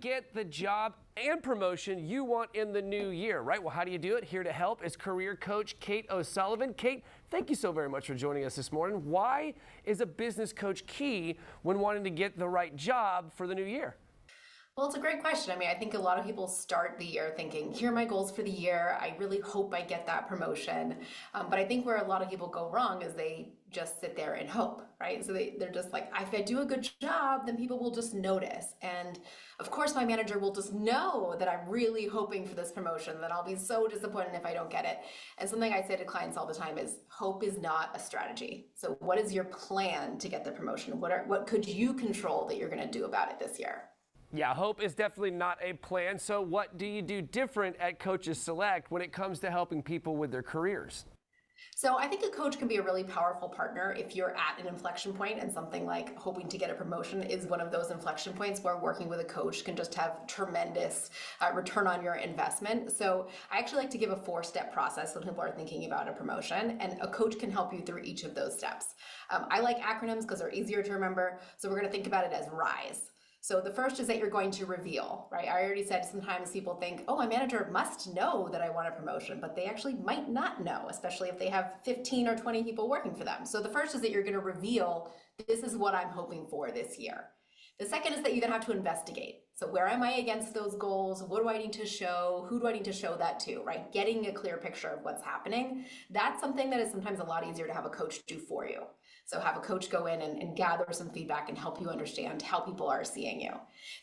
get the job and promotion you want in the new year, right? Well, how do you do it? Here to help is career coach Kate O'Sullivan. Kate, thank you so very much for joining us this morning. Why is a business coach key when wanting to get the right job for the new year? Well, it's a great question. I mean, I think a lot of people start the year thinking, here are my goals for the year. I really hope I get that promotion. But I think where a lot of people go wrong is they just sit there and hope, right? So they're just like, if I do a good job, then people will just notice. And of course, my manager will just know that I'm really hoping for this promotion, that I'll be so disappointed if I don't get it. And something I say to clients all the time is hope is not a strategy. So what is your plan to get the promotion? What could you control that you're going to do about it this year? Yeah, hope is definitely not a plan. So what do you do different at Coaches Select when it comes to helping people with their careers? So I think a coach can be a really powerful partner if you're at an inflection point, and something like hoping to get a promotion is one of those inflection points where working with a coach can just have tremendous return on your investment. So I actually like to give a 4-step process when people are thinking about a promotion, and a coach can help you through each of those steps. I like acronyms because they're easier to remember. So we're going to think about it as RISE. So the first is that you're going to reveal, right? I already said sometimes people think, oh, my manager must know that I want a promotion, but they actually might not know, especially if they have 15 or 20 people working for them. So the first is that you're going to reveal, this is what I'm hoping for this year. The second is that you then have to investigate. So where am I against those goals? What do I need to show? Who do I need to show that to, right? Getting a clear picture of what's happening. That's something that is sometimes a lot easier to have a coach do for you. So have a coach go in and gather some feedback and help you understand how people are seeing you.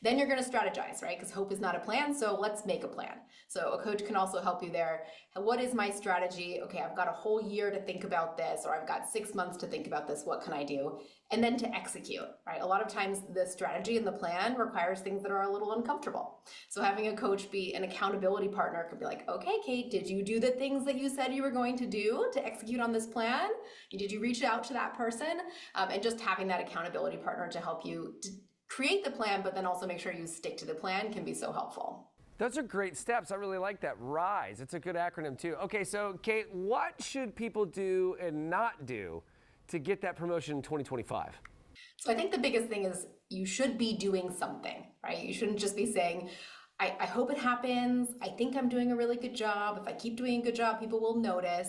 Then you're going to strategize, right? Because hope is not a plan, so let's make a plan. So a coach can also help you there. What is my strategy? Okay, I've got a whole year to think about this, or I've got 6 months to think about this. What can I do? And then to execute, right? A lot of times the strategy and the plan requires things that are a little uncomfortable. So having a coach be an accountability partner could be like, okay, Kate, did you do the things that you said you were going to do to execute on this plan? Did you reach out to that person? And just having that accountability partner to help you to create the plan, but then also make sure you stick to the plan can be so helpful. Those are great steps. I really like that. RISE. It's a good acronym too. Okay, so Kate, what should people do and not do to get that promotion in 2025? So I think the biggest thing is you should be doing something, right? You shouldn't just be saying, I hope it happens. I think I'm doing a really good job. If I keep doing a good job, people will notice.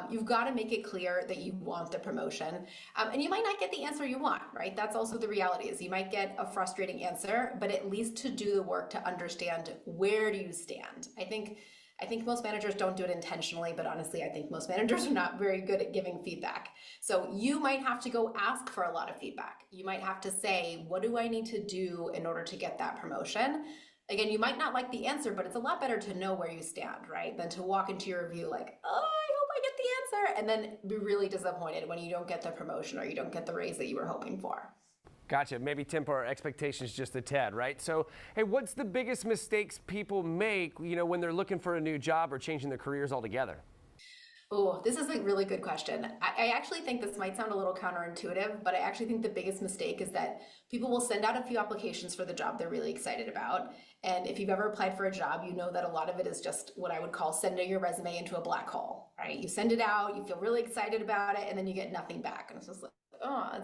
You've got to make it clear that you want the promotion. And you might not get the answer you want, right? That's also the reality is you might get a frustrating answer, but at least to do the work to understand where do you stand. I think most managers don't do it intentionally, but honestly, I think most managers are not very good at giving feedback. So you might have to go ask for a lot of feedback. You might have to say, what do I need to do in order to get that promotion? Again, you might not like the answer, but it's a lot better to know where you stand, right? Than to walk into your review like, oh, I hope I get the answer, and then be really disappointed when you don't get the promotion or you don't get the raise that you were hoping for. Gotcha. Maybe temper our expectations just a tad, right? So, hey, what's the biggest mistakes people make, when they're looking for a new job or changing their careers altogether? Oh, this is a really good question. I actually think this might sound a little counterintuitive, but I actually think the biggest mistake is that people will send out a few applications for the job they're really excited about. And if you've ever applied for a job, you know that a lot of it is just what I would call sending your resume into a black hole, right? You send it out, you feel really excited about it, and then you get nothing back. And it's just like,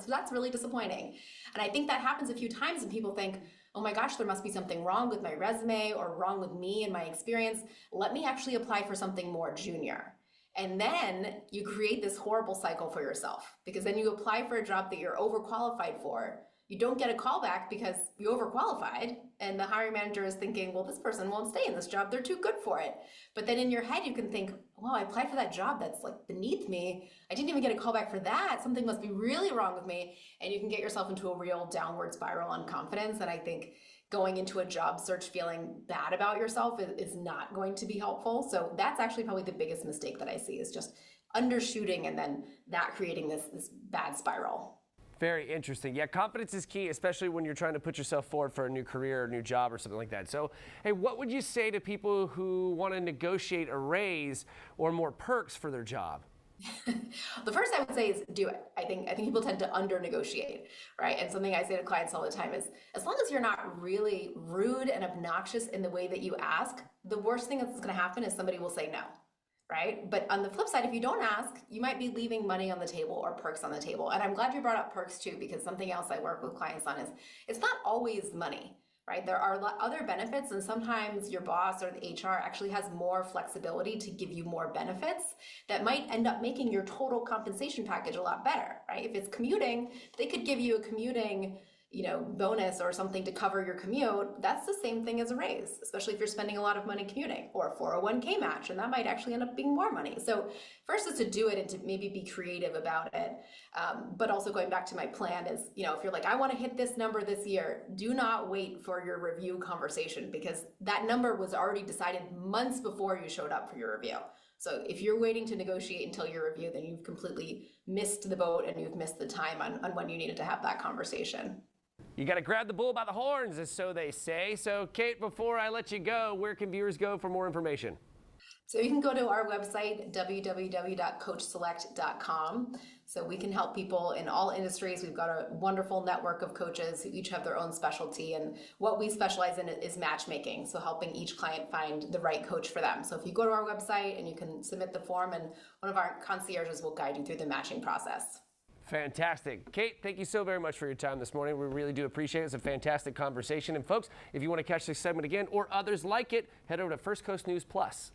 that's really disappointing. And I think that happens a few times and people think, oh my gosh, there must be something wrong with my resume or wrong with me and my experience. Let me actually apply for something more junior. And then you create this horrible cycle for yourself because then you apply for a job that you're overqualified for. You don't get a call back because you overqualified and the hiring manager is thinking, well, this person won't stay in this job. They're too good for it. But then in your head, you can think, wow, I applied for that job that's like beneath me. I didn't even get a call back for that. Something must be really wrong with me. And you can get yourself into a real downward spiral on confidence. And I think going into a job search feeling bad about yourself is not going to be helpful. So that's actually probably the biggest mistake that I see is just undershooting and then that creating this bad spiral. Very interesting. Yeah, confidence is key, especially when you're trying to put yourself forward for a new career or new job or something like that. So, hey, what would you say to people who want to negotiate a raise or more perks for their job? The first I would say is do it. I think people tend to under negotiate, right? And something I say to clients all the time is, as long as you're not really rude and obnoxious in the way that you ask, the worst thing that's going to happen is somebody will say no, right? But on the flip side, if you don't ask, you might be leaving money on the table or perks on the table. And I'm glad you brought up perks too, because something else I work with clients on is it's not always money. right? There are other benefits, and sometimes your boss or the HR actually has more flexibility to give you more benefits that might end up making your total compensation package a lot better, right? If it's commuting, they could give you a commuting bonus or something to cover your commute. That's the same thing as a raise, especially if you're spending a lot of money commuting, or a 401k match, and that might actually end up being more money. So first is to do it and to maybe be creative about it. But also going back to my plan is, if you're like, I want to hit this number this year, do not wait for your review conversation, because that number was already decided months before you showed up for your review. So if you're waiting to negotiate until your review, then you've completely missed the boat and you've missed the time on when you needed to have that conversation. You got to grab the bull by the horns, as so they say. So, Kate, before I let you go, where can viewers go for more information? So you can go to our website, www.coachselect.com. So we can help people in all industries. We've got a wonderful network of coaches who each have their own specialty. And what we specialize in is matchmaking. So helping each client find the right coach for them. So if you go to our website and you can submit the form, and one of our concierges will guide you through the matching process. Fantastic. Kate, thank you so very much for your time this morning. We really do appreciate it. It's a fantastic conversation. And folks, if you want to catch this segment again or others like it, head over to First Coast News Plus.